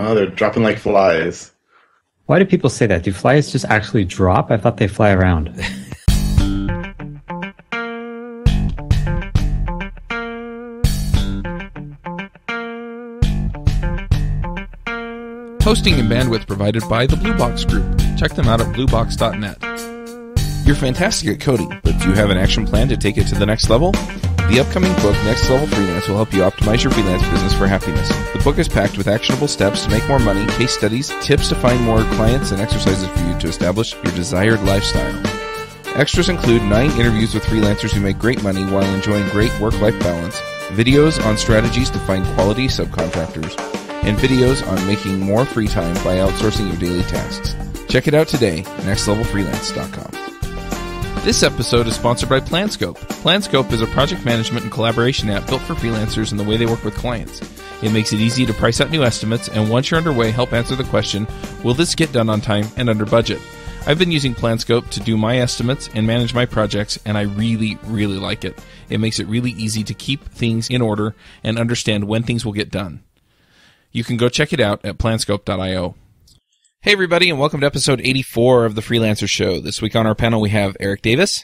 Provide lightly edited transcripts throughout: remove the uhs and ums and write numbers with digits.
Oh, they're dropping like flies. Why do people say that? Do flies just actually drop? I thought they fly around. Hosting and bandwidth provided by the Blue Box Group. Check them out at bluebox.net. You're fantastic at coding, but do you have an action plan to take it to the next level? The upcoming book, Next Level Freelance, will help you optimize your freelance business for happiness. The book is packed with actionable steps to make more money, case studies, tips to find more clients, and exercises for you to establish your desired lifestyle. Extras include 9 interviews with freelancers who make great money while enjoying great work-life balance, videos on strategies to find quality subcontractors, and videos on making more free time by outsourcing your daily tasks. Check it out today, nextlevelfreelance.com. This episode is sponsored by PlanScope. PlanScope is a project management and collaboration app built for freelancers and the way they work with clients. It makes it easy to price out new estimates, and once you're underway, help answer the question, will this get done on time and under budget? I've been using PlanScope to do my estimates and manage my projects, and I really, really like it. It makes it really easy to keep things in order and understand when things will get done. You can go check it out at planscope.io. Hey everybody, and welcome to episode 84 of the Freelancer Show. This week on our panel we have Eric Davis.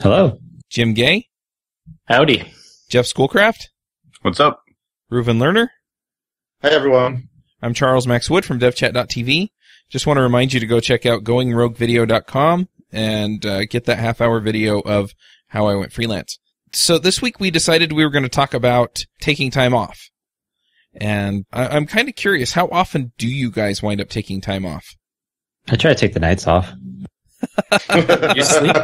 Hello. Jim Gay. Howdy. Jeff Schoolcraft. What's up? Reuven Lerner. Hi, everyone. I'm Charles Max Wood from devchat.tv. Just want to remind you to go check out goingroguevideo.com and get that half-hour video of how I went freelance. So this week we decided we were going to talk about taking time off. And I'm kind of curious, how often do you guys wind up taking time off? I try to take the nights off. You sleep?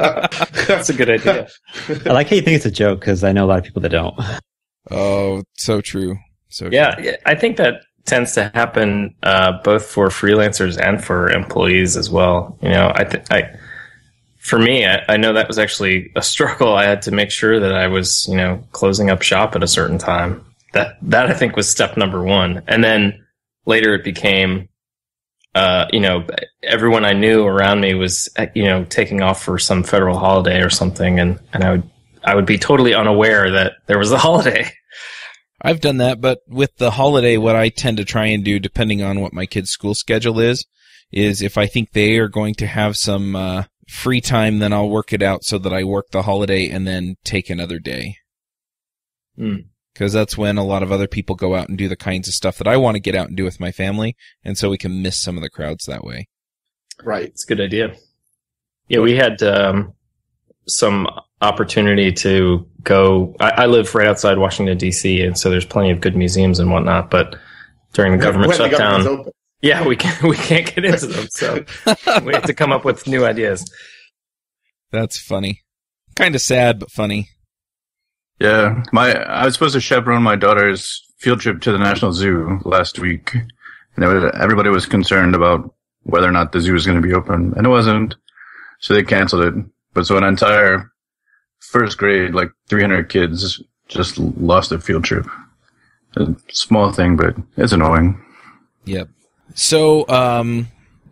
That's a good idea. I like how you think it's a joke, because I know a lot of people that don't. Oh, so true. So Yeah, true. I think that tends to happen both for freelancers and for employees as well. You know, for me, I know that was actually a struggle. I had to make sure that I was, closing up shop at a certain time. That I think was step number one. And then later it became, everyone I knew around me was, taking off for some federal holiday or something. And I would be totally unaware that there was a holiday. I've done that, but with the holiday, what I tend to try and do, depending on what my kids' school schedule is if I think they are going to have some free time, then I'll work it out so that I work the holiday and then take another day. Because that's when a lot of other people go out and do the kinds of stuff that I want to get out and do with my family, and so we can miss some of the crowds that way. Right. It's a good idea. Yeah, we had some opportunity to go. I live right outside Washington, D.C., and so there's plenty of good museums and whatnot, but during the government shutdown, we can't get into them, so we have to come up with new ideas. That's funny. Kind of sad, but funny. Yeah, I was supposed to chaperone my daughter's field trip to the National Zoo last week, and everybody was concerned about whether or not the zoo was going to be open, and it wasn't, so they canceled it. But so an entire first grade, like 300 kids, just lost their field trip. A small thing, but it's annoying. Yep. So,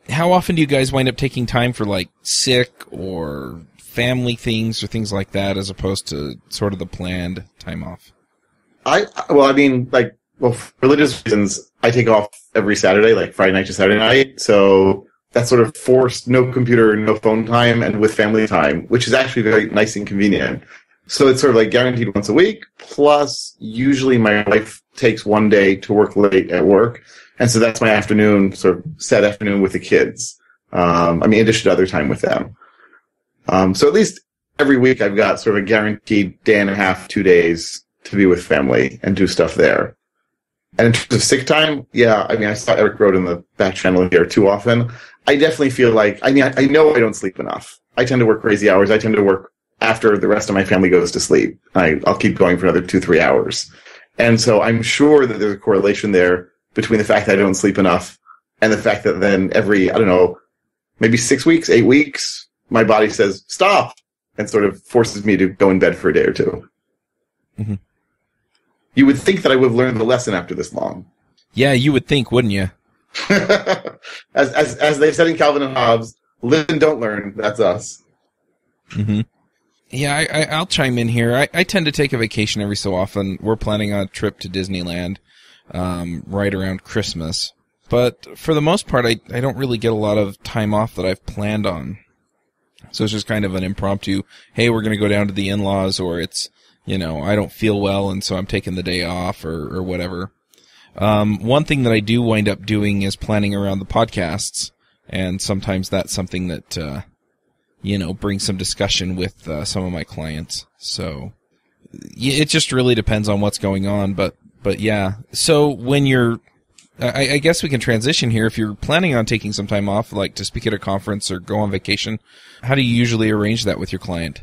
how often do you guys wind up taking time for, like, sick or family things or things like that, as opposed to sort of the planned time off? For religious reasons, I take off every Saturday, like Friday night to Saturday night. So that's sort of forced no computer, no phone time, and with family time, which is actually very nice and convenient. So it's sort of like guaranteed once a week. Plus, usually my wife takes one day to work late at work. And so that's my afternoon, sort of set afternoon with the kids. In addition to other time with them. So at least every week I've got sort of a guaranteed day and a half, 2 days to be with family and do stuff there. And in terms of sick time, I saw Eric wrote in the back channel here too often. I definitely feel like, I know I don't sleep enough. I tend to work crazy hours. I tend to work after the rest of my family goes to sleep. I'll keep going for another 2-3 hours. And so I'm sure that there's a correlation there between the fact that I don't sleep enough and the fact that then every, maybe 6 weeks, 8 weeks, my body says, stop, and sort of forces me to go in bed for a day or two. Mm-hmm. You would think that I would have learned the lesson after this long. Yeah, you would think, wouldn't you? as they said in Calvin and Hobbes, live and don't learn, that's us. Mm-hmm. Yeah, I'll chime in here. I tend to take a vacation every so often. We're planning on a trip to Disneyland right around Christmas. But for the most part, I don't really get a lot of time off that I've planned on. So it's just kind of an impromptu, hey, we're going to go down to the in-laws, or it's, I don't feel well, and so I'm taking the day off, or whatever. One thing that I do wind up doing is planning around the podcasts, and sometimes that's something that, brings some discussion with some of my clients. So it just really depends on what's going on, but yeah. So when you're, I guess we can transition here. If you're planning on taking some time off, like to speak at a conference or go on vacation, how do you usually arrange that with your client?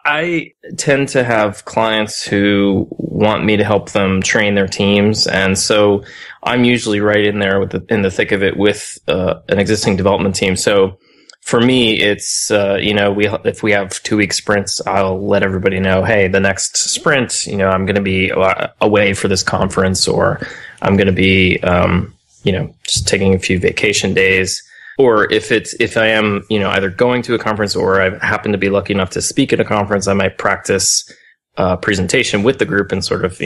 I tend to have clients who want me to help them train their teams, and so I'm usually right in there in the thick of it with an existing development team. So for me, it's if we have 2-week sprints, I'll let everybody know, hey, the next sprint, I'm going to be away for this conference, or I'm going to be just taking a few vacation days. Or if I am, either going to a conference or I happen to be lucky enough to speak at a conference, I might practice a presentation with the group and sort of,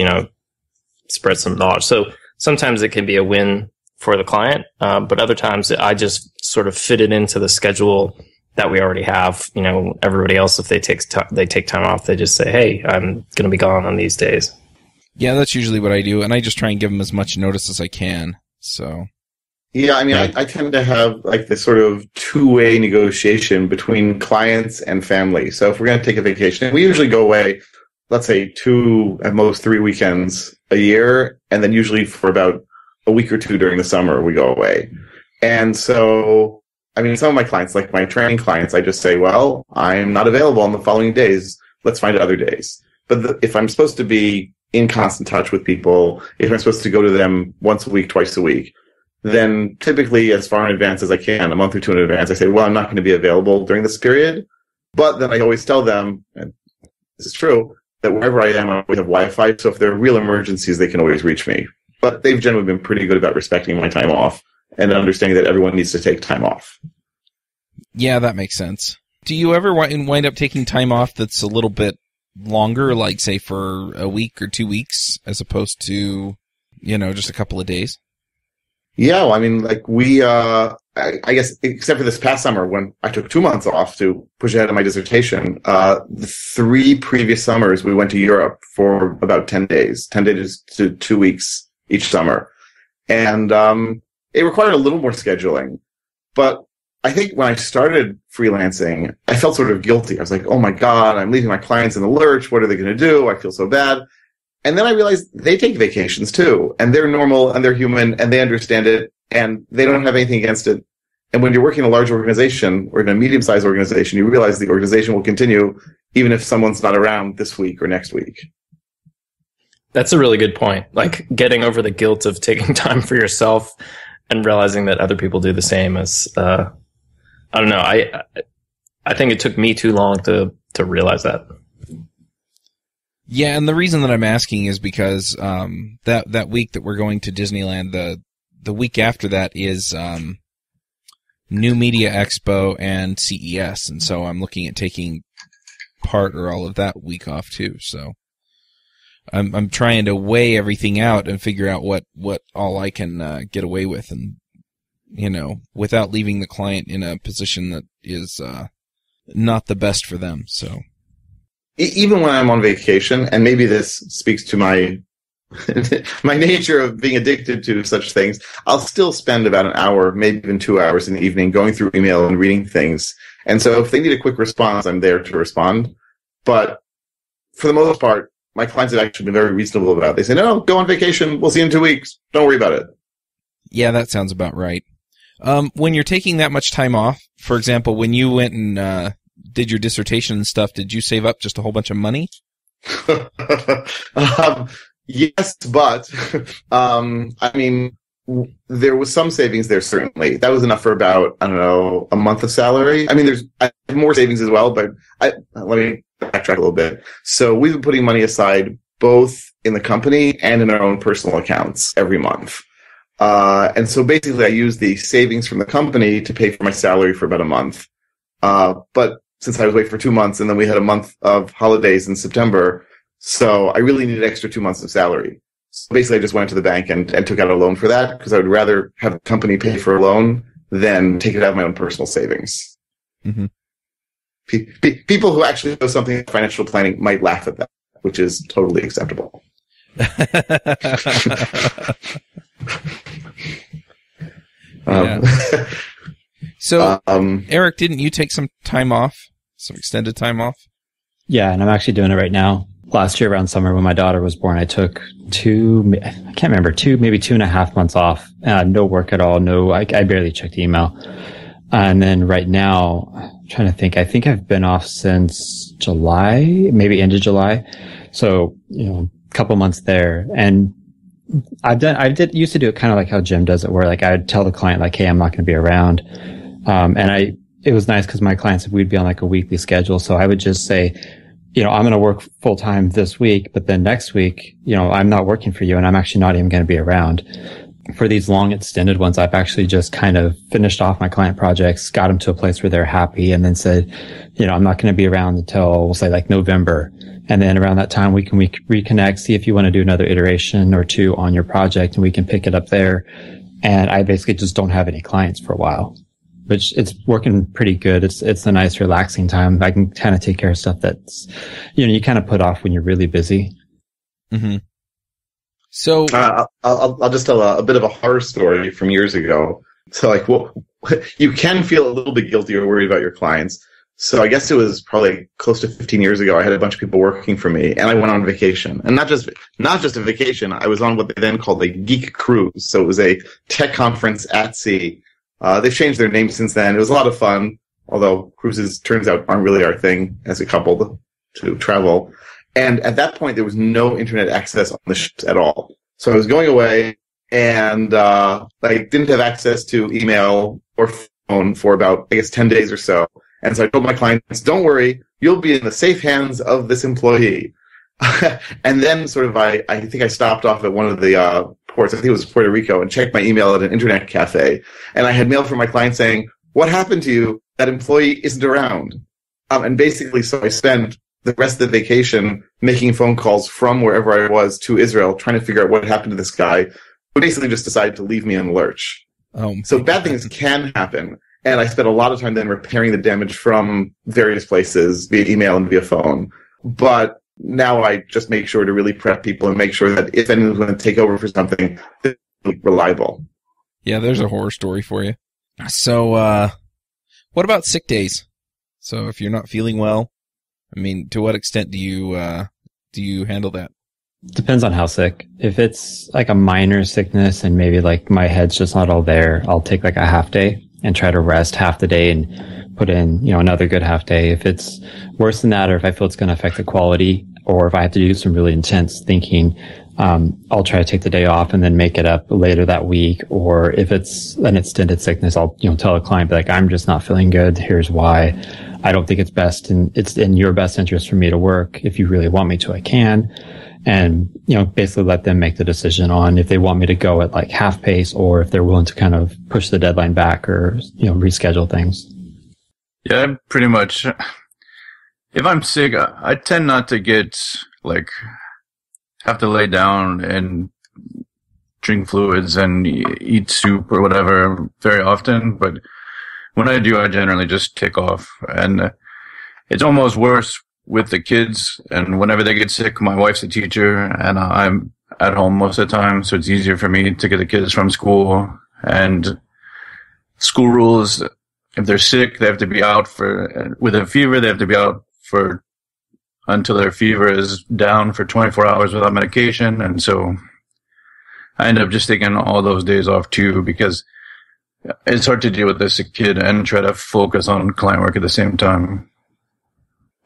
spread some knowledge. So sometimes it can be a win for the client, but other times I just sort of fit it into the schedule that we already have. Everybody else, if they take time off, they just say, hey, I'm going to be gone on these days. Yeah, that's usually what I do, and I just try and give them as much notice as I can. So. Yeah, I tend to have like this sort of two-way negotiation between clients and family. So if we're going to take a vacation, we usually go away, let's say 2, at most 3 weekends a year, and then usually for about a week or 2 during the summer, we go away. And so, some of my clients, like my training clients, I just say, well, I'm not available on the following days. Let's find other days. But if I'm supposed to be in constant touch with people, if I'm supposed to go to them once a week, twice a week, then typically as far in advance as I can, a month or 2 in advance, I say, well, I'm not going to be available during this period. But then I always tell them, and this is true, that wherever I am, I always have Wi-Fi. So if there are real emergencies, they can always reach me. But they've generally been pretty good about respecting my time off and understanding that everyone needs to take time off. Yeah, that makes sense. Do you ever wind up taking time off that's a little bit longer, like say for a week or 2 weeks, as opposed to, just a couple of days? Yeah, well, I guess, except for this past summer when I took 2 months off to push ahead of my dissertation, the 3 previous summers we went to Europe for about 10 days to 2 weeks each summer. And it required a little more scheduling. But I think when I started freelancing, I felt sort of guilty. I was like, oh my God, I'm leaving my clients in the lurch. What are they going to do? I feel so bad. And then I realized they take vacations too, and they're normal and they're human and they understand it and they don't have anything against it. And when you're working in a large organization or in a medium-sized organization, you realize the organization will continue even if someone's not around this week or next week. That's a really good point. Like getting over the guilt of taking time for yourself and realizing that other people do the same is, I don't know. I think it took me too long to realize that. Yeah, and the reason that I'm asking is because that week that we're going to Disneyland, the week after that is New Media Expo and CES, and so I'm looking at taking part or all of that week off too. So I'm trying to weigh everything out and figure out what all I can get away with, and without leaving the client in a position that is not the best for them. So. Even when I'm on vacation, and maybe this speaks to my my nature of being addicted to such things, I'll still spend about an hour, maybe even 2 hours in the evening going through email and reading things. And so if they need a quick response, I'm there to respond. But for the most part, my clients have actually been very reasonable about it. They say, no, go on vacation. We'll see you in 2 weeks. Don't worry about it. Yeah, that sounds about right. When you're taking that much time off, for example, when you went and did your dissertation and stuff, did you save up just a whole bunch of money? Yes, but there was some savings there, certainly. That was enough for about, a month of salary. I have more savings as well, but let me backtrack a little bit. So we've been putting money aside both in the company and in our own personal accounts every month. And so basically I use the savings from the company to pay for my salary for about a month. But since I was away for 2 months and then we had a month of holidays in September, so I really needed extra 2 months of salary. So basically, I just went to the bank and took out a loan for that because I would rather have the company pay for a loan than take it out of my own personal savings. Mm-hmm. People who actually know something about financial planning might laugh at that, which is totally acceptable. So, Eric, didn't you take some time off? Some extended time off? Yeah, and I'm actually doing it right now. Last year around summer when my daughter was born, I took maybe 2.5 months off. No work at all. I barely checked email. And then right now, I'm trying to think, I think I've been off since July, maybe end of July. So, a couple months there. And used to do it kind of like how Jim does it, where like I would tell the client like, hey, I'm not going to be around. It was nice because my clients, we'd be on like a weekly schedule. So I would just say, I'm going to work full time this week, but then next week, I'm not working for you and I'm actually not even going to be around. For these long extended ones, I've actually just kind of finished off my client projects, got them to a place where they're happy, and then said, I'm not going to be around until we'll say like November. And then around that time, we can reconnect, see if you want to do another iteration or two on your project, and we can pick it up there. And I basically just don't have any clients for a while, which it's working pretty good. It's a nice, relaxing time. I can kind of take care of stuff that's, you kind of put off when you're really busy. Mm-hmm. So I'll just tell a bit of a horror story from years ago. So like, you can feel a little bit guilty or worried about your clients. So I guess it was probably close to 15 years ago. I had a bunch of people working for me, and I went on vacation. And not just a vacation. I was on what they then called a geek cruise. So it was a tech conference at sea. They've changed their name since then. It was a lot of fun, although cruises turns out aren't really our thing as a couple to travel. And at that point, there was no internet access on the ships at all. So I was going away, and I didn't have access to email or phone for about, 10 days or so. And so I told my clients, don't worry, you'll be in the safe hands of this employee. And then I think I stopped off at one of the ports, I think it was Puerto Rico, and checked my email at an internet cafe. And I had mail from my client saying, what happened to you? That employee isn't around. And basically, so I spent the rest of the vacation making phone calls from wherever I was to Israel, trying to figure out what happened to this guy, who basically just decided to leave me in the lurch. So bad things can happen. And I spent a lot of time then repairing the damage from various places via email and via phone. But now I just make sure to really prep people and make sure that if anyone's going to take over for something, they're reliable. Yeah, there's a horror story for you. So, what about sick days? So if you're not feeling well, to what extent do you handle that? Depends on how sick. If it's like a minor sickness and maybe like my head's just not all there, I'll take like a half day and try to rest half the day and put in, another good half day. If it's worse than that, or if I feel it's going to affect the quality, or if I have to do some really intense thinking, I'll try to take the day off and then make it up later that week. Or if it's an extended sickness, I'll, tell a client, like, I'm just not feeling good. Here's why. I don't think it's best, and it's in your best interest for me to work. If you really want me to, I can. And, basically let them make the decision on if they want me to go at like half pace, or if they're willing to kind of push the deadline back or, reschedule things. Yeah, pretty much. If I'm sick, I tend not to have to lay down and drink fluids and eat soup or whatever very often. But when I do, I generally just take off. And it's almost worse with the kids. And whenever they get sick, my wife's a teacher and I'm at home most of the time. So it's easier for me to get the kids from school. And school rules, if they're sick, they have to be out with a fever, they have to be out until their fever is down for 24 hours without medication. And so I end up just taking all those days off too, because it's hard to deal with a sick kid and try to focus on client work at the same time.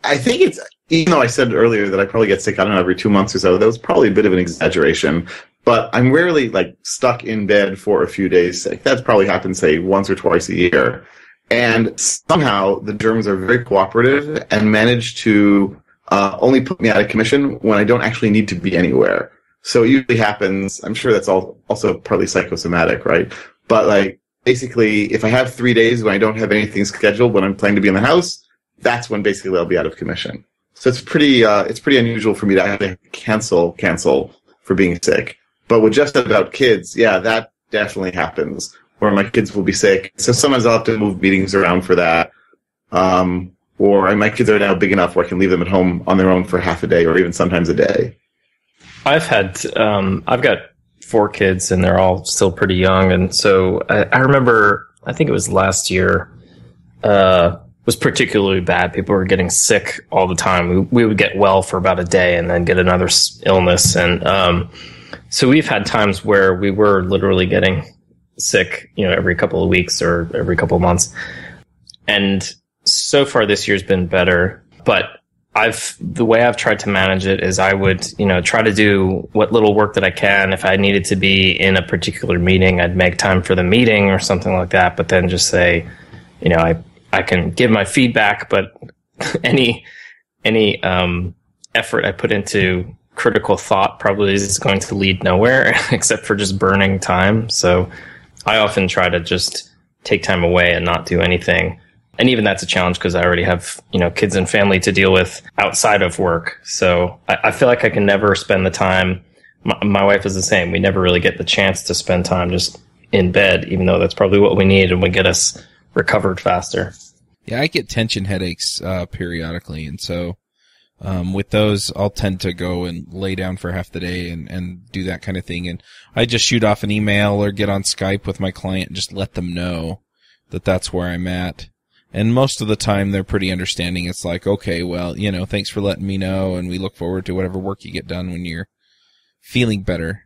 I think even though I said earlier that I probably get sick, every 2 months or so, that was probably a bit of an exaggeration. But I'm rarely stuck in bed for a few days sick. That's probably happened, say, once or twice a year. And somehow the Germans are very cooperative and manage to only put me out of commission when I don't actually need to be anywhere. So it usually happens, I'm sure that's also partly psychosomatic, right? But basically, if I have 3 days when I don't have anything scheduled when I'm planning to be in the house, that's when basically I'll be out of commission. So it's pretty unusual for me to actually cancel for being sick. But with just about kids, yeah, that definitely happens where my kids will be sick. So sometimes I'll have to move meetings around for that. Or my kids are now big enough where I can leave them at home on their own for half a day or even sometimes a day. I've got 4 kids and they're all still pretty young. And so I remember, I think it was last year, was particularly bad. People were getting sick all the time. We would get well for about a day and then get another illness. And so we've had times where we were literally getting sick, every couple of weeks or every couple of months. And so far this year's been better, but the way I've tried to manage it is I would, try to do what little work that I can. If I needed to be in a particular meeting, I'd make time for the meeting or something like that, but then just say, I can give my feedback, but any effort I put into critical thought probably is going to lead nowhere except for just burning time. So I often try to just take time away and not do anything. And even that's a challenge because I already have, kids and family to deal with outside of work. So I feel like I can never spend the time. My wife is the same. We never really get the chance to spend time just in bed, even though that's probably what we need and would get us recovered faster. Yeah, I get tension headaches periodically, and so with those, I'll tend to go and lay down for half the day and do that kind of thing. And I just shoot off an email or get on Skype with my client and just let them know that that's where I'm at. And most of the time, they're pretty understanding. It's like, okay, well, thanks for letting me know, and we look forward to whatever work you get done when you're feeling better.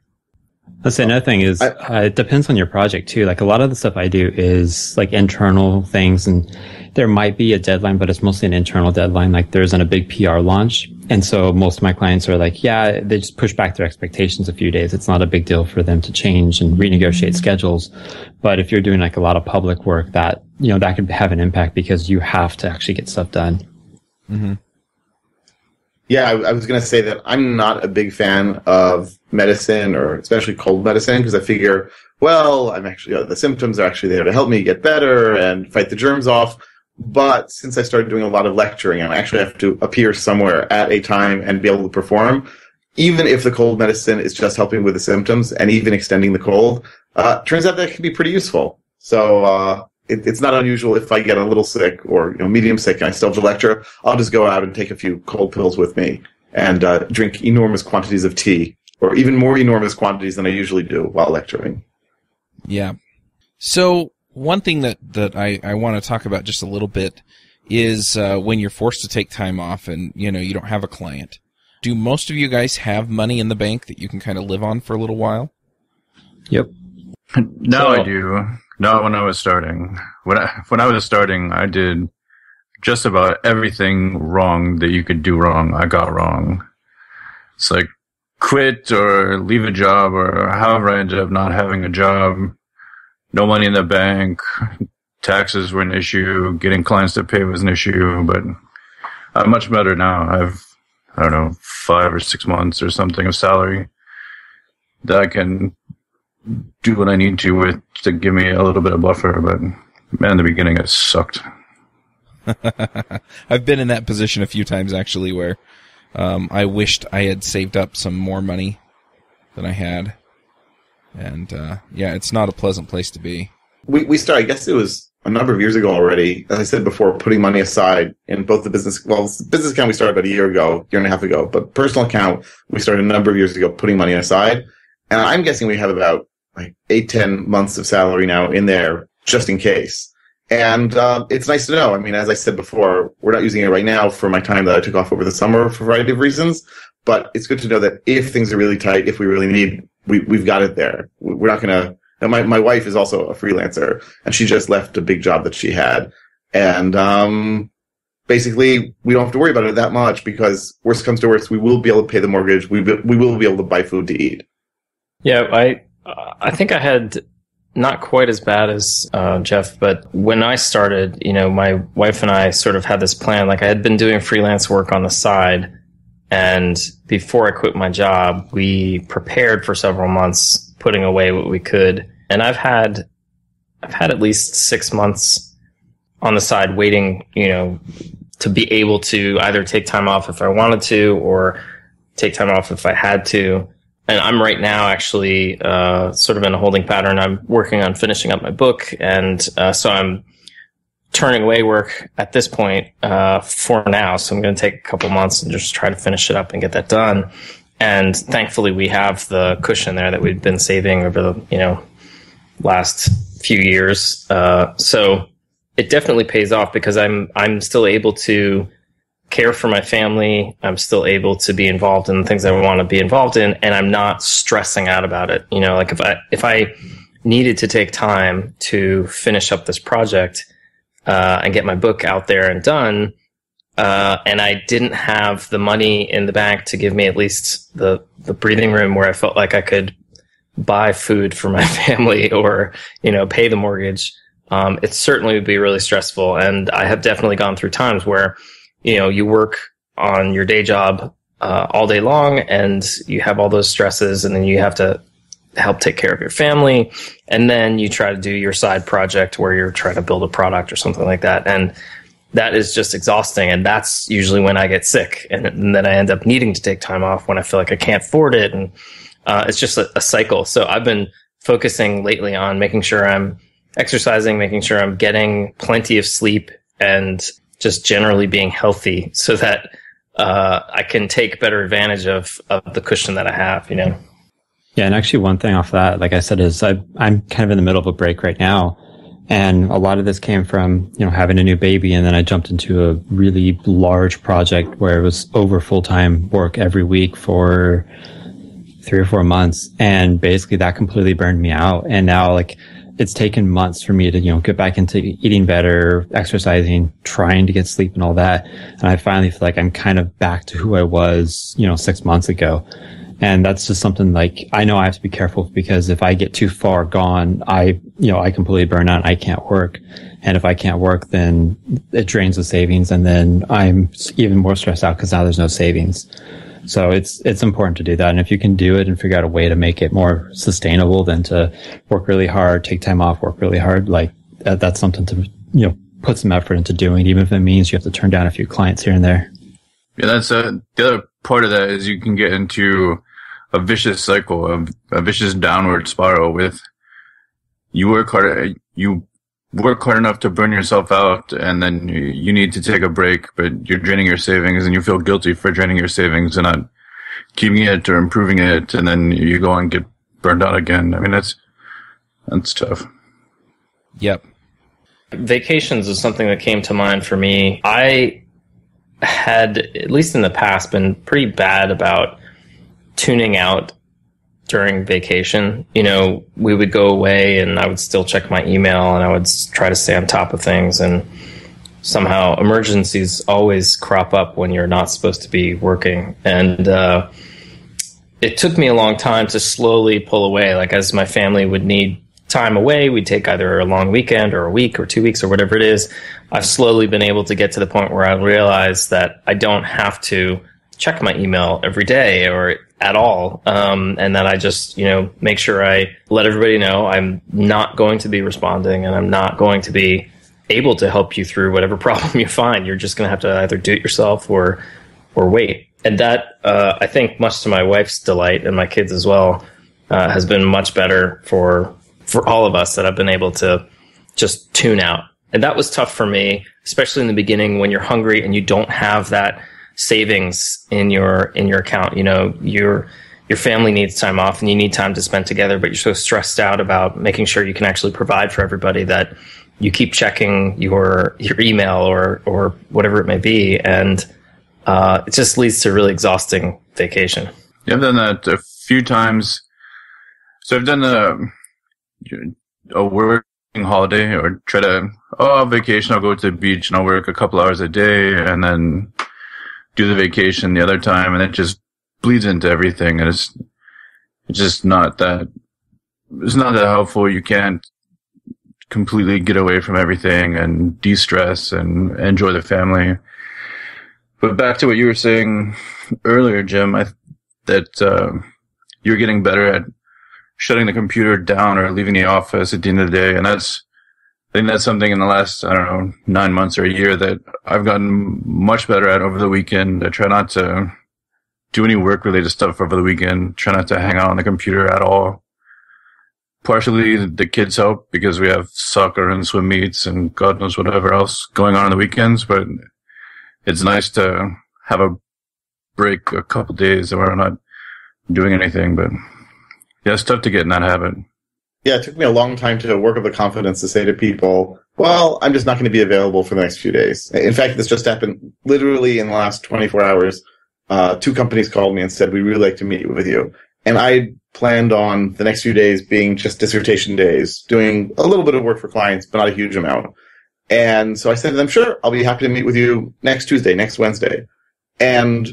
Let's say another thing is, it depends on your project too. Like a lot of the stuff I do is like internal things, and there might be a deadline, but it's mostly an internal deadline. Like there isn't a big PR launch. And so most of my clients are like, yeah, they just push back their expectations a few days. It's not a big deal for them to change and renegotiate schedules. But if you're doing like a lot of public work, that, that could have an impact because you have to actually get stuff done. Mm-hmm. Yeah, I was going to say that I'm not a big fan of medicine, or especially cold medicine, because I figure, well, I'm actually the symptoms are actually there to help me get better and fight the germs off. But since I started doing a lot of lecturing, and I actually have to appear somewhere at a time and be able to perform, even if the cold medicine is just helping with the symptoms and even extending the cold, turns out that can be pretty useful. So it's not unusual if I get a little sick or medium sick and I still have to lecture, I'll just go out and take a few cold pills with me and drink enormous quantities of tea, or even more enormous quantities than I usually do while lecturing. Yeah. So one thing that I want to talk about just a little bit is when you're forced to take time off and you don't have a client. Do most of you guys have money in the bank that you can kind of live on for a little while? Yep. No, I do. Not when I was starting. When I was starting, I did just about everything wrong that you could do wrong. I got wrong. It's like quit or leave a job, or however I ended up not having a job. No money in the bank. Taxes were an issue. Getting clients to pay was an issue. But I'm much better now. I don't know, 5 or 6 months or something of salary that I can do what I need to with to give me a little bit of buffer. But man, in the beginning it sucked. I've been in that position a few times actually, where I wished I had saved up some more money than I had, and yeah, it's not a pleasant place to be. We started, I guess it was a number of years ago already, as I said before, putting money aside in both the business account we started about a year and a half ago, but personal account we started a number of years ago putting money aside, and I'm guessing we have about 8-10 months of salary now in there just in case. And it's nice to know. I mean, as I said before, we're not using it right now for my time that I took off over the summer for a variety of reasons, but it's good to know that if things are really tight, if we really need, we've got it there. We're not going to. My wife is also a freelancer, and she just left a big job that she had. And basically, we don't have to worry about it that much, because worst comes to worst, we will be able to pay the mortgage. We will be able to buy food to eat. Yeah, I think I had not quite as bad as Jeff, but when I started, my wife and I sort of had this plan. Like, I had been doing freelance work on the side, and before I quit my job, we prepared for several months, putting away what we could. And I've had at least 6 months on the side waiting, to be able to either take time off if I wanted to, or take time off if I had to. and I'm right now actually sort of in a holding pattern. I'm working on finishing up my book, and so I'm turning away work at this point for now. So I'm going to take a couple months and just try to finish it up and get that done. And thankfully, we have the cushion there that we've been saving over the last few years. So it definitely pays off because I'm still able to care for my family. I'm still able to be involved in the things I want to be involved in, and I'm not stressing out about it. Like if I needed to take time to finish up this project and get my book out there and done, and I didn't have the money in the bank to give me at least the breathing room where I felt like I could buy food for my family or pay the mortgage, it certainly would be really stressful. And I have definitely gone through times where you work on your day job all day long, and you have all those stresses, and then you have to help take care of your family, and then you try to do your side project where you're trying to build a product or something like that, and that is just exhausting. And that's usually when I get sick, and then I end up needing to take time off when I feel like I can't afford it, and it's just a cycle. So I've been focusing lately on making sure I'm exercising, making sure I'm getting plenty of sleep, and just generally being healthy so that I can take better advantage of the cushion that I have, Yeah, and actually one thing off that, like I said, is I'm kind of in the middle of a break right now. And a lot of this came from, having a new baby. And then I jumped into a really large project where it was over full-time work every week for 3 or 4 months. And basically that completely burned me out. And now it's taken months for me to, get back into eating better, exercising, trying to get sleep and all that. And I finally feel like I'm kind of back to who I was, 6 months ago. And that's just something I know I have to be careful because if I get too far gone, I completely burn out and I can't work. And if I can't work, then it drains the savings. And then I'm even more stressed out because now there's no savings. So it's important to do that. And if you can do it and figure out a way to make it more sustainable than to work really hard, take time off, work really hard, that's something to, put some effort into doing, even if it means you have to turn down a few clients here and there. Yeah, that's the other part of that is you can get into a vicious cycle, a vicious downward spiral with you work hard enough to burn yourself out, and then you need to take a break, but you're draining your savings, and you feel guilty for draining your savings and not keeping it or improving it, and then you go and get burned out again. I mean, that's tough. Yep. Vacations is something that came to mind for me. I had, at least in the past, been pretty bad about tuning out during vacation. We would go away and I would still check my email and I would try to stay on top of things, and somehow emergencies always crop up when you're not supposed to be working. And it took me a long time to slowly pull away. As my family would need time away, we'd take either a long weekend or a week or 2 weeks or whatever it is. I've slowly been able to get to the point where I realize that I don't have to check my email every day or at all. And that I just, make sure I let everybody know I'm not going to be responding and I'm not going to be able to help you through whatever problem you find. You're just going to have to either do it yourself or wait. And that, I think much to my wife's delight and my kids as well, has been much better for all of us, that I've been able to just tune out. And that was tough for me, especially in the beginning when you're hungry and you don't have that savings in your account. Your family needs time off and you need time to spend together, but you're so stressed out about making sure you can actually provide for everybody that you keep checking your email or whatever it may be, and it just leads to a really exhausting vacation. Yeah, I've done that a few times. So I've done a working holiday, or try to vacation. I'll go to the beach and I'll work a couple hours a day, and then do the vacation the other time, and it just bleeds into everything, and it's just not that helpful. You can't completely get away from everything and de-stress and enjoy the family. But back to what you were saying earlier, Jim, that you're getting better at shutting the computer down or leaving the office at the end of the day, and I think that's something in the last, 9 months or a year that I've gotten much better at over the weekend. I try not to do any work-related stuff over the weekend. Try not to hang out on the computer at all. Partially, the kids help because we have soccer and swim meets and God knows whatever else going on the weekends. But it's nice to have a break a couple days where we're not doing anything. But yeah, it's tough to get in that habit. Yeah, it took me a long time to work up the confidence to say to people, well, I'm just not going to be available for the next few days. In fact, this just happened literally in the last 24 hours. 2 companies called me and said, we'd really like to meet with you. And I planned on the next few days being just dissertation days, doing a little bit of work for clients, but not a huge amount. And so I said to them, sure, I'll be happy to meet with you next Tuesday, next Wednesday. And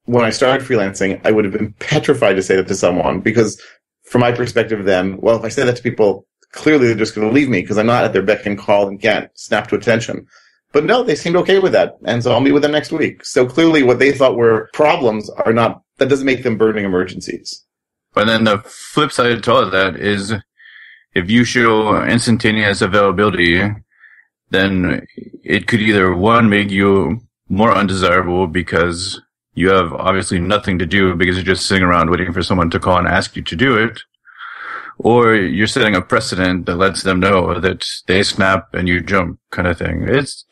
when I started freelancing, I would have been petrified to say that to someone because from my perspective then, well, if I say that to people, clearly they're just going to leave me because I'm not at their beck and call and can't snap to attention. But no, they seemed okay with that. And so I'll meet with them next week. So clearly what they thought were problems are not, that doesn't make them burning emergencies. But then the flip side to all of that is if you show instantaneous availability, then it could either, one, make you more undesirable because you have obviously nothing to do because you're just sitting around waiting for someone to call and ask you to do it, or you're setting a precedent that lets them know that they snap and you jump kind of thing. It's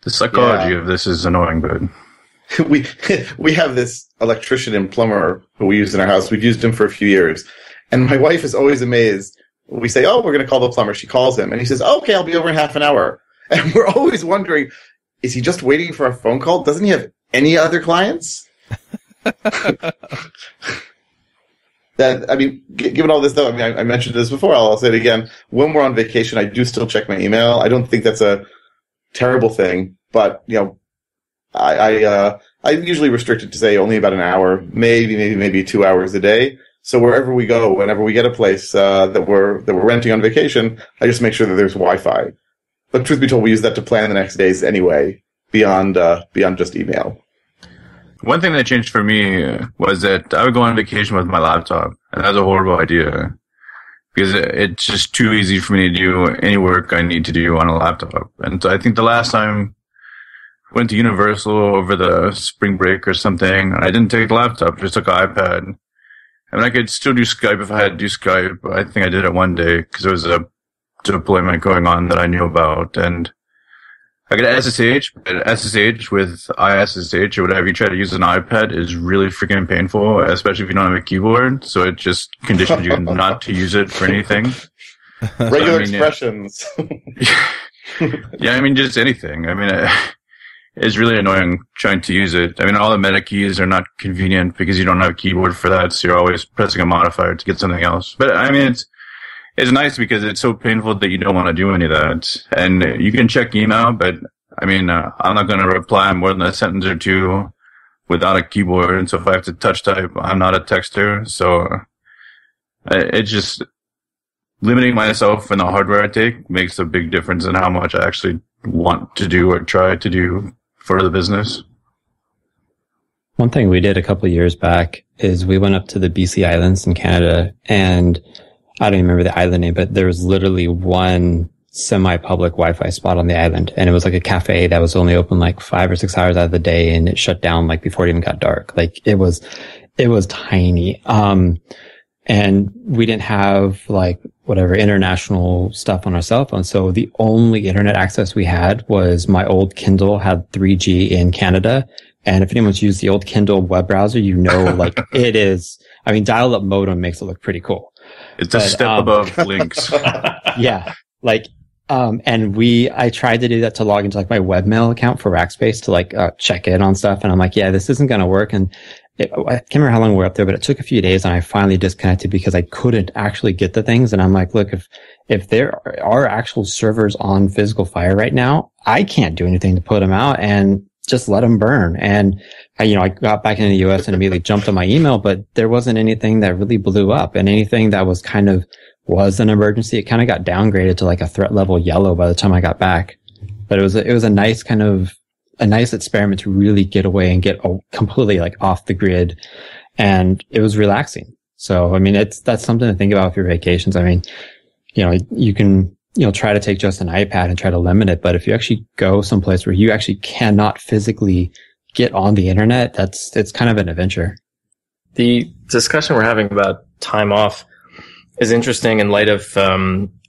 the psychology of this is annoying, but we have this electrician and plumber who we use in our house. We've used him for a few years. And my wife is always amazed. We say, oh, we're going to call the plumber. She calls him and he says, okay, I'll be over in half an hour. And we're always wondering, is he just waiting for a phone call? Doesn't he have any other clients? That, I mean, given all this though, I mean, I mentioned this before, I'll say it again. When we're on vacation, I do still check my email. I don't think that's a terrible thing, but, you know, I usually restrict it to say only about an hour, maybe 2 hours a day. So wherever we go, whenever we get a place, that we're renting on vacation, I just make sure that there's Wi-Fi. But truth be told, we use that to plan the next days anyway, beyond just email. One thing that changed for me was that I would go on vacation with my laptop, and that's a horrible idea because it's just too easy for me to do any work I need to do on a laptop. And so I think the last time I went to Universal over the spring break or something, I didn't take a laptop, just took an iPad. I mean, I could still do Skype if I had to do Skype. I think I did it one day because there was a deployment going on that I knew about, and I could SSH, but SSH with iSSH or whatever you try to use an iPad is really freaking painful, especially if you don't have a keyboard. So it just conditions you not to use it for anything. Regular expressions. Yeah, I mean, just anything. I mean, it's really annoying trying to use it. I mean, all the meta keys are not convenient because you don't have a keyboard for that, so you're always pressing a modifier to get something else. But I mean, it's nice because it's so painful that you don't want to do any of that. And you can check email, but I mean, I'm not going to reply more than a sentence or two without a keyboard. And so if I have to touch type, I'm not a texter. So it's just limiting myself and the hardware I take makes a big difference in how much I actually want to do or try to do for the business. One thing we did a couple of years back is we went up to the BC Islands in Canada, and I don't even remember the island name, but there was literally one semi-public Wi-Fi spot on the island. And it was like a cafe that was only open like 5 or 6 hours out of the day. And it shut down like before it even got dark. Like it was tiny. And we didn't have like whatever international stuff on our cell phone. So the only internet access we had was my old Kindle had 3G in Canada. And if anyone's used the old Kindle web browser, you know, like it is, I mean, dial-up modem makes it look pretty cool. It's a step above links. Yeah. Like, and I tried to do that to log into like my webmail account for Rackspace to like, check in on stuff. And I'm like, yeah, this isn't going to work. And I can't remember how long we were up there, but it took a few days and I finally disconnected because I couldn't actually get the things. And I'm like, look, if there are actual servers on physical fire right now, I can't do anything to put them out and just let them burn. And I got back into the US and immediately jumped on my email, but there wasn't anything that really blew up, and anything that was was an emergency. It kind of got downgraded to like a threat level yellow by the time I got back. But it was a nice a nice experiment to really get away and get completely like off the grid. And it was relaxing. So, I mean, that's something to think about with your vacations. I mean, you can, try to take just an iPad and try to limit it. But if you actually go someplace where you actually cannot physically get on the internet, it's kind of an adventure. The discussion we're having about time off is interesting in light of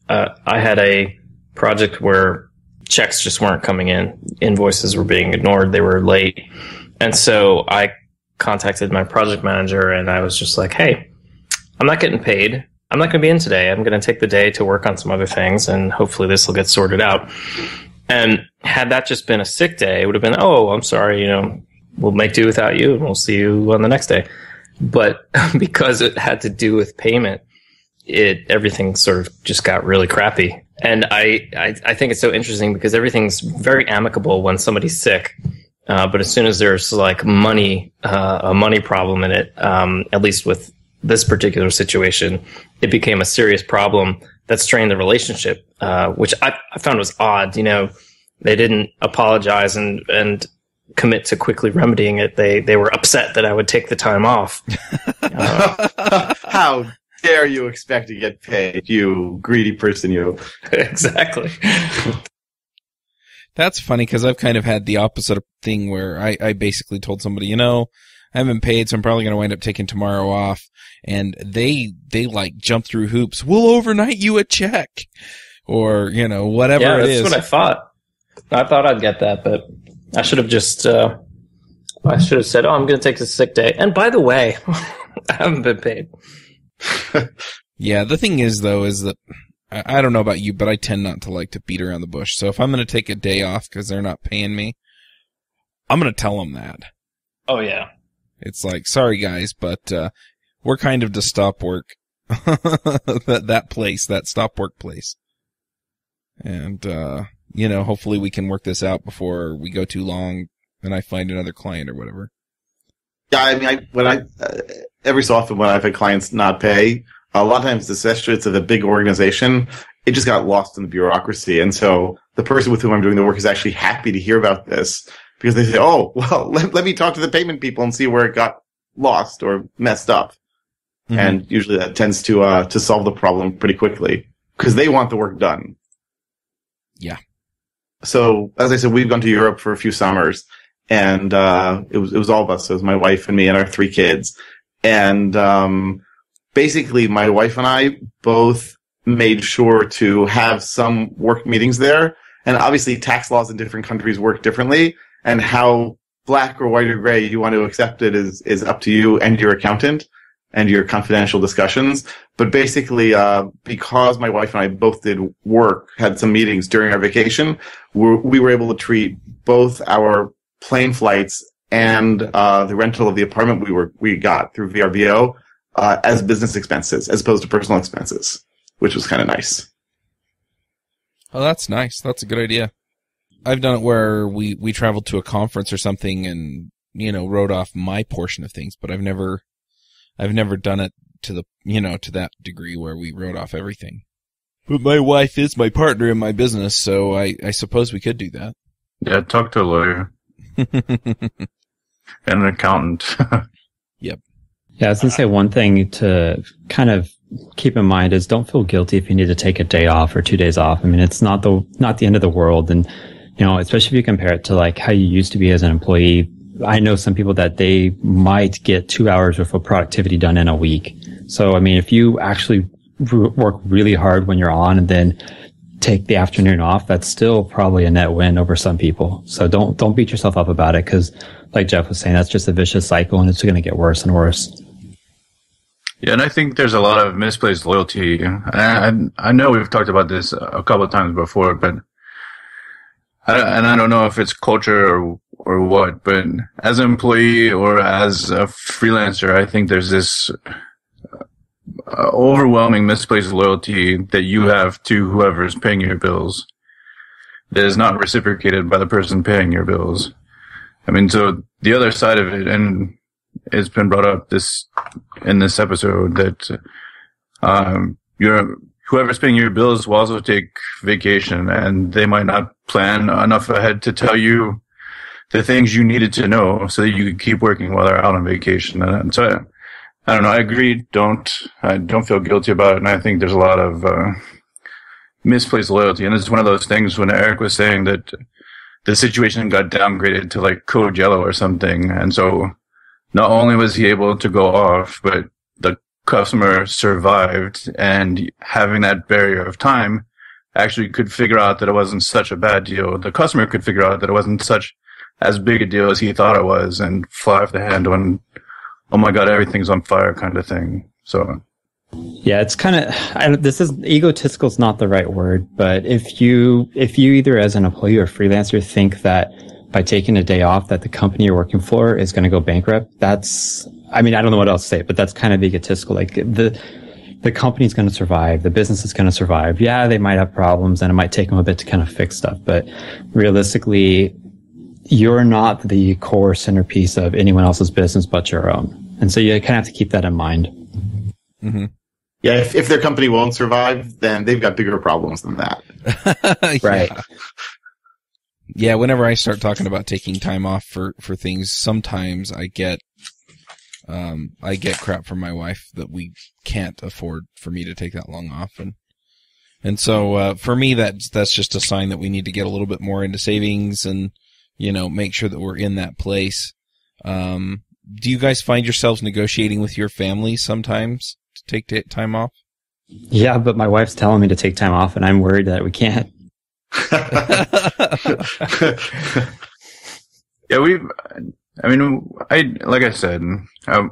I had a project where checks just weren't coming in. Invoices were being ignored. They were late. And so I contacted my project manager and I was just like, hey, I'm not getting paid. I'm not going to be in today. I'm going to take the day to work on some other things and hopefully this will get sorted out. And had that just been a sick day, it would have been, oh, I'm sorry, we'll make do without you and we'll see you on the next day. But because it had to do with payment, everything sort of just got really crappy. And I think it's so interesting because everything's very amicable when somebody's sick. But as soon as there's like a money problem in it, at least with this particular situation, it became a serious problem that strained the relationship, which I found was odd. They didn't apologize and commit to quickly remedying it. They were upset that I would take the time off. How dare you expect to get paid, you greedy person, you. Exactly. That's funny because I've kind of had the opposite thing where I basically told somebody, I haven't been paid, so I'm probably going to wind up taking tomorrow off. And they like jump through hoops. We'll overnight you a check, or whatever it is. Yeah, that's what I thought. I thought I'd get that, but I should have just I should have said, "Oh, I'm going to take a sick day." And by the way, I haven't been paid. Yeah, the thing is though, is that I don't know about you, but I tend not to like to beat around the bush. So if I'm going to take a day off because they're not paying me, I'm going to tell them that. Oh yeah. It's like, sorry guys, but we're kind of to stop work. that stop work place. And, hopefully we can work this out before we go too long and I find another client or whatever. Yeah, I mean, every so often when I've had clients not pay, a lot of times, especially it's of a big organization, it just got lost in the bureaucracy. And so the person with whom I'm doing the work is actually happy to hear about this because they say, oh, well, let me talk to the payment people and see where it got lost or messed up. Mm-hmm. And usually that tends to solve the problem pretty quickly because they want the work done. Yeah. So as I said, we've gone to Europe for a few summers and, it was all of us. So it was my wife and me and our 3 kids. And, basically my wife and I both made sure to have some work meetings there. And obviously tax laws in different countries work differently. And how black or white or gray you want to accept it is up to you and your accountant and your confidential discussions. But basically, because my wife and I both did work, had some meetings during our vacation, we were able to treat both our plane flights and the rental of the apartment we got through VRBO as business expenses as opposed to personal expenses, which was kind of nice. Oh, that's nice. That's a good idea. I've done it where we traveled to a conference or something and, wrote off my portion of things, but I've never done it to the, to that degree where we wrote off everything. But my wife is my partner in my business, so I suppose we could do that. Yeah, talk to a lawyer. And an accountant. Yep. Yeah, I was going to say one thing to kind of keep in mind is don't feel guilty if you need to take a day off or 2 days off. I mean, it's not the end of the world. And, especially if you compare it to like how you used to be as an employee. I know some people that they might get 2 hours worth of productivity done in a week. So, I mean, if you actually work really hard when you're on and then take the afternoon off, that's still probably a net win over some people. So don't beat yourself up about it because like Jeff was saying, that's just a vicious cycle and it's going to get worse and worse. Yeah, and I think there's a lot of misplaced loyalty. I know we've talked about this a couple of times before, but I don't know if it's culture or what, but as an employee or as a freelancer, I think there's this overwhelming misplaced loyalty that you have to whoever is paying your bills that is not reciprocated by the person paying your bills. I mean, so the other side of it, and it's been brought up in this episode that whoever's paying your bills will also take vacation, and they might not plan enough ahead to tell you the things you needed to know so that you could keep working while they're out on vacation. And so I don't know. I agree. I don't feel guilty about it. And I think there's a lot of misplaced loyalty. And it's one of those things when Eric was saying that the situation got downgraded to like Code Yellow or something. And so not only was he able to go off, but the customer survived, and having that barrier of time actually could figure out that it wasn't such a bad deal. The customer could figure out that it wasn't such as big a deal as he thought it was, and fly off the handle and, oh my God, everything's on fire kind of thing. So yeah, it's kind of, this is egotistical is not the right word, but if you either as an employee or freelancer think that by taking a day off that the company you're working for is going to go bankrupt, that's, I mean, I don't know what else to say, but that's kind of egotistical. Like the company's going to survive. The business is going to survive. Yeah, they might have problems and it might take them a bit to kind of fix stuff, but realistically, you're not the core centerpiece of anyone else's business but your own. And so you kind of have to keep that in mind. Mm-hmm. Yeah, if their company won't survive, then they've got bigger problems than that. Right. Yeah, whenever I start talking about taking time off for things, sometimes I get crap from my wife that we can't afford for me to take that long off. And so, for me, that's just a sign that we need to get a little bit more into savings and, make sure that we're in that place. Do you guys find yourselves negotiating with your family sometimes to take time off? Yeah, but my wife's telling me to take time off and I'm worried that we can't. Yeah, like I said, when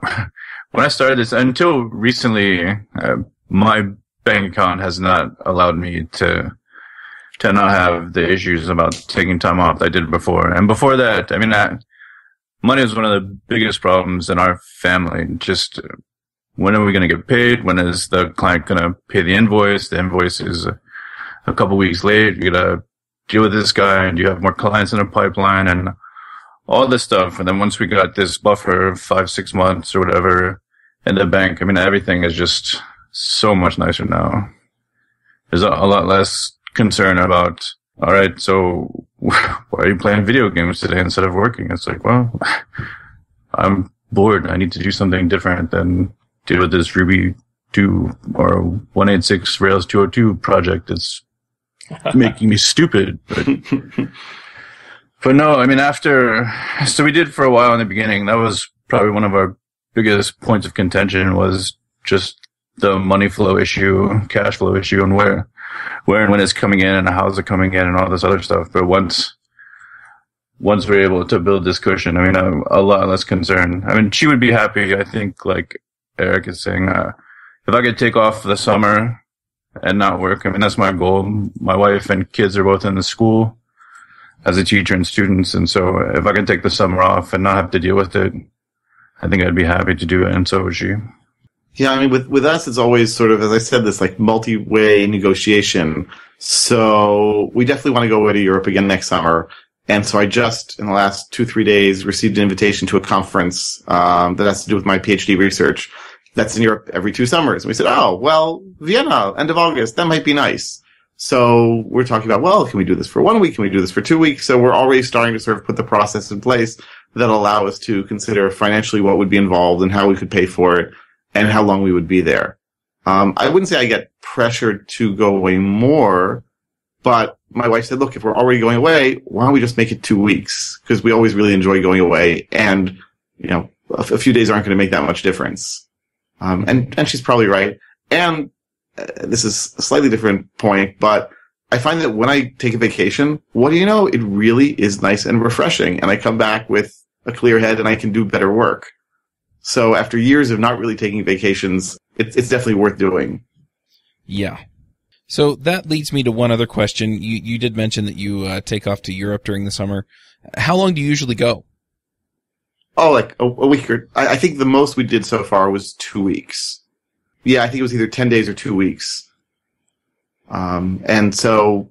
I started this, until recently, my bank account has not allowed me to not have the issues about taking time off that I did before. And before that, money is one of the biggest problems in our family. Just when are we going to get paid? When is the client going to pay the invoice? The invoice is a couple weeks late. You got to deal with this guy, and you have more clients in the pipeline and all this stuff. And then once we got this buffer of 5-6 months or whatever in the bank, everything is just so much nicer now. There's a lot less concern about, all right, so why are you playing video games today instead of working? It's like, well, I'm bored. I need to do something different than deal with this Ruby 2 or 186 Rails 202 project that's making me stupid. But no, so we did for a while in the beginning. That was probably one of our biggest points of contention, was just the money flow issue, cash flow issue, and where and when it's coming in and how's it coming in and all this other stuff. But once we're able to build this cushion, I'm a lot less concerned. She would be happy, I think, like Eric is saying, if I could take off the summer and not work. That's my goal. My wife and kids are both in the school as a teacher and students. And so if I can take the summer off and not have to deal with it, I think I'd be happy to do it. And so would she. Yeah, with us, it's always sort of, as I said, this like multi-way negotiation. So we definitely want to go away to Europe again next summer. And so I just, in the last 2-3 days, received an invitation to a conference that has to do with my PhD research. That's in Europe every 2 summers. And we said, oh, well, Vienna, end of August, that might be nice. So we're talking about, well, can we do this for 1 week? Can we do this for 2 weeks? So we're already starting to sort of put the process in place that'll allow us to consider financially what would be involved and how we could pay for it and how long we would be there. I wouldn't say I get pressured to go away more, but my wife said, look, if we're already going away, why don't we just make it 2 weeks? Because we always really enjoy going away. And, a few days aren't going to make that much difference. And she's probably right. And this is a slightly different point, but I find that when I take a vacation, what do you know? It really is nice and refreshing. And I come back with a clear head and I can do better work. So after years of not really taking vacations, it's definitely worth doing. Yeah. So that leads me to one other question. You did mention that you take off to Europe during the summer. How long do you usually go? Oh, like a week or, I think the most we did so far was 2 weeks. Yeah, I think it was either 10 days or 2 weeks. And so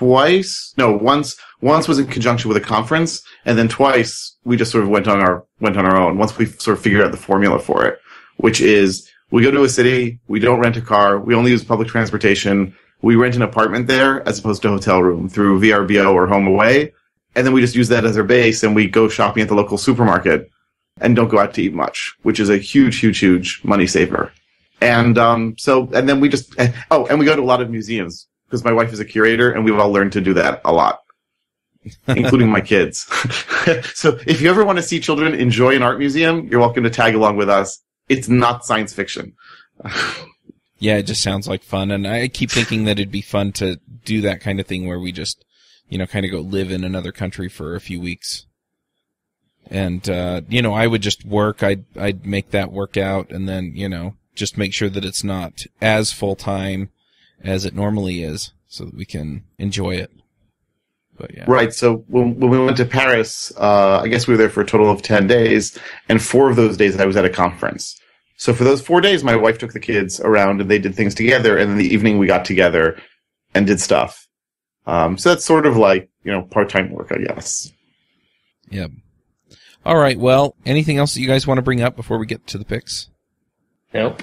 once was in conjunction with a conference, and then twice we just sort of went on our own. Once we sort of figured out the formula for it, which is we go to a city, we don't rent a car, we only use public transportation, we rent an apartment there as opposed to a hotel room through VRBO or HomeAway, and then we just use that as our base and we go shopping at the local supermarket and don't go out to eat much, which is a huge, huge, huge money saver. And then we just, and we go to a lot of museums because my wife is a curator and we've all learned to do that a lot. including my kids. So if you ever want to see children enjoy an art museum, you're welcome to tag along with us. It's not science fiction. Yeah, it just sounds like fun. And I keep thinking that it'd be fun to do that kind of thing where we just, kind of go live in another country for a few weeks. And, I would just work. I'd make that work out and then, just make sure that it's not as full-time as it normally is so that we can enjoy it. But yeah. Right. So when we went to Paris, I guess we were there for a total of 10 days, and 4 of those days I was at a conference. So for those 4 days, my wife took the kids around and they did things together, and in the evening we got together and did stuff. So that's sort of like, part-time work, I guess. Yep. All right. Well, anything else that you guys want to bring up before we get to the picks? Nope.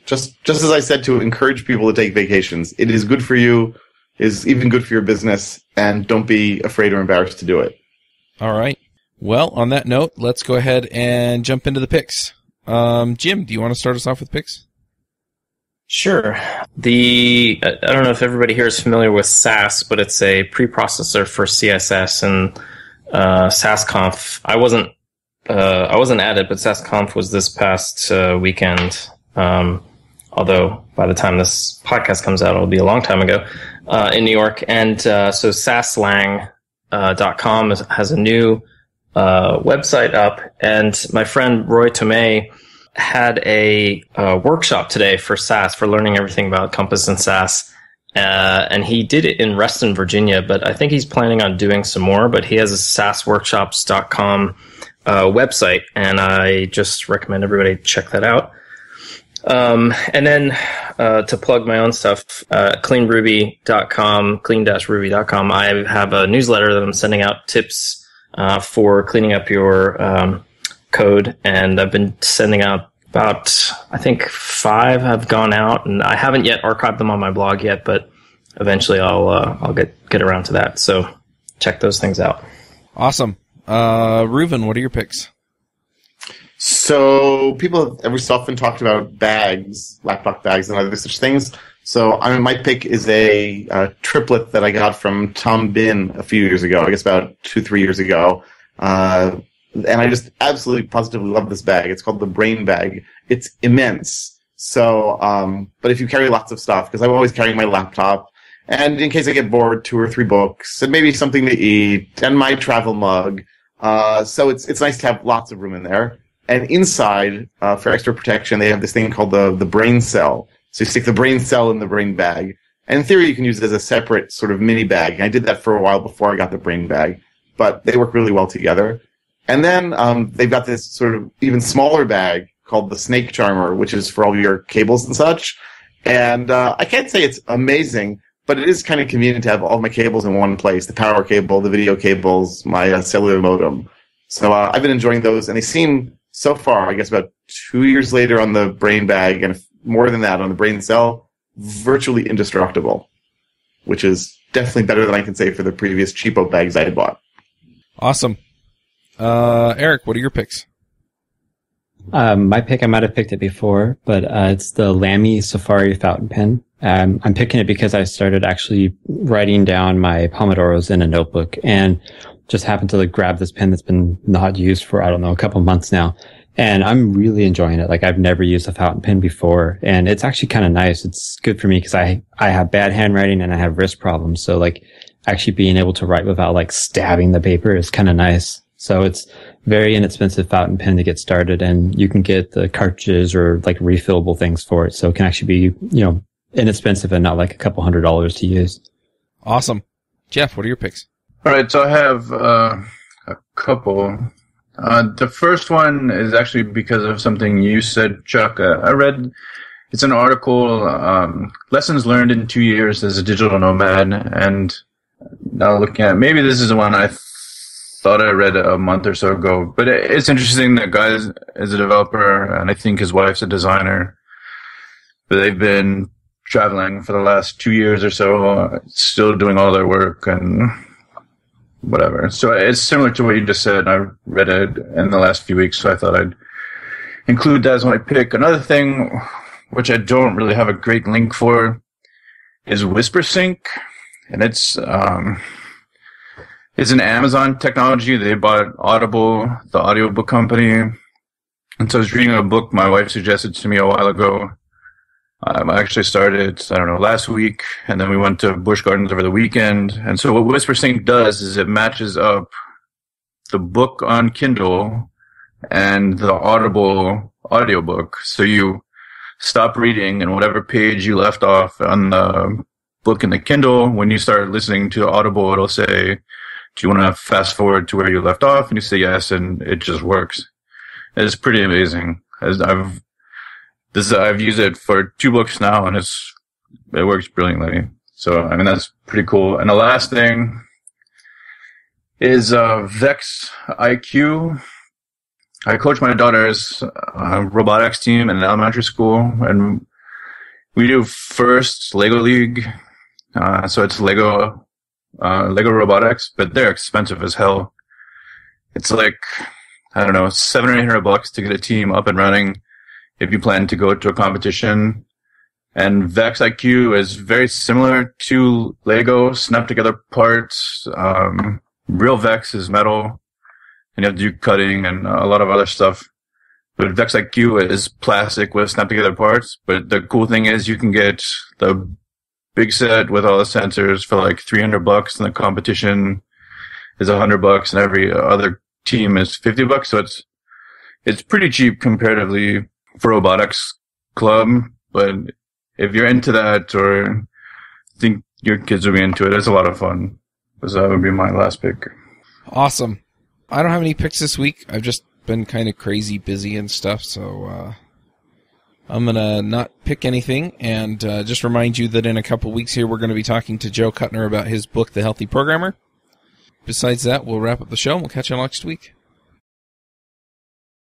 Just as I said, to encourage people to take vacations. It is good for you, is even good for your business, and don't be afraid or embarrassed to do it. All right. Well, on that note, let's go ahead and jump into the picks. Jim, do you want to start us off with picks? Sure. I don't know if everybody here is familiar with SAS, but it's a preprocessor for CSS and SassConf. I wasn't at it, but SassConf was this past weekend. Although by the time this podcast comes out, it'll be a long time ago, in New York. And so sasslang.com has a new website up, and my friend Roy Tomei had a workshop today for SAS, for learning everything about Compass and SAS. And he did it in Reston, Virginia, but I think he's planning on doing some more. But he has a sassworkshops.com website, and I just recommend everybody check that out. And then to plug my own stuff, cleanruby.com, clean-ruby.com, I have a newsletter that I'm sending out tips for cleaning up your code, and I've been sending out about, I think 5 have gone out, and I haven't yet archived them on my blog yet, but eventually I'll get around to that. So check those things out. Awesome. Reuven, what are your picks? So people have every so often talked about bags, laptop bags, and other such things. So my pick is a triplet that I got from Tom Bin a few years ago, I guess about 2-3 years ago. And I just absolutely positively love this bag. It's called the Brain Bag. It's immense. So, but if you carry lots of stuff, because I'm always carrying my laptop, and in case I get bored, 2 or 3 books, and maybe something to eat, and my travel mug. So it's nice to have lots of room in there. And inside, for extra protection, they have this thing called the brain cell. So you stick the brain cell in the brain bag. And in theory, you can use it as a separate sort of mini bag. And I did that for a while before I got the brain bag. But they work really well together. And then they've got this sort of even smaller bag called the Snake Charmer, which is for all your cables and such. And I can't say it's amazing, but it is kind of convenient to have all my cables in one place, the power cable, the video cables, my cellular modem. So I've been enjoying those, and they seem, so far, I guess about 2 years later on the brain bag, and more than that on the brain cell, virtually indestructible, which is definitely better than I can say for the previous cheapo bags I had bought. Awesome. Eric, what are your picks? My pick, I might have picked it before, but it's the Lamy Safari fountain pen. I'm picking it because I started actually writing down my Pomodoros in a notebook, and just happened to grab this pen that's been not used for, I don't know, a couple months now. And I'm really enjoying it. Like, I've never used a fountain pen before, and it's actually kind of nice. It's good for me because I have bad handwriting and I have wrist problems. So actually being able to write without stabbing the paper is kind of nice. So it's very inexpensive fountain pen to get started, and you can get the cartridges or refillable things for it. So it can actually be, inexpensive and not a couple $100s to use. Awesome. Jeff, what are your picks? All right, so I have a couple. The first one is actually because of something you said, Chuck. I read, it's an article, Lessons Learned in 2 Years as a Digital Nomad, and now looking at, maybe this is the one I thought I read a month or so ago, but it's interesting that guy is a developer, and I think his wife's a designer, but they've been traveling for the last 2 years or so, still doing all their work and whatever. So it's similar to what you just said. I read it in the last few weeks, so I thought I'd include that as my pick. Another thing, which I don't really have a great link for, is WhisperSync. And it's It's an Amazon technology. They bought Audible, the audiobook company. And so I was reading a book my wife suggested to me a while ago. I actually started, last week, and then we went to Busch Gardens over the weekend. And so what WhisperSync does is it matches up the book on Kindle and the Audible audiobook. So you stop reading, and whatever page you left off on the book in the Kindle, when you start listening to Audible, it'll say, do you want to fast forward to where you left off? And you say yes, and it just works. It's pretty amazing. I've used it for 2 books now, and it works brilliantly. So, that's pretty cool. And the last thing is Vex IQ. I coach my daughter's robotics team in an elementary school, and we do first Lego League. So it's Lego robotics, but they're expensive as hell. It's like, $700 or $800 to get a team up and running if you plan to go to a competition. And Vex IQ is very similar to Lego, snap together parts. Real Vex is metal, and you have to do cutting and a lot of other stuff. But Vex IQ is plastic with snap together parts. But the cool thing is you can get the big set with all the sensors for like $300, and the competition is $100, and every other team is $50. So it's pretty cheap comparatively for robotics club. But if you're into that or think your kids will be into it, it's a lot of fun. So that would be my last pick. Awesome. I don't have any picks this week. I've just been kind of crazy busy and stuff, so I'm going to not pick anything, and just remind you that in a couple weeks here we're going to be talking to Joe Kuttner about his book, The Healthy Programmer. Besides that, we'll wrap up the show, and we'll catch you next week.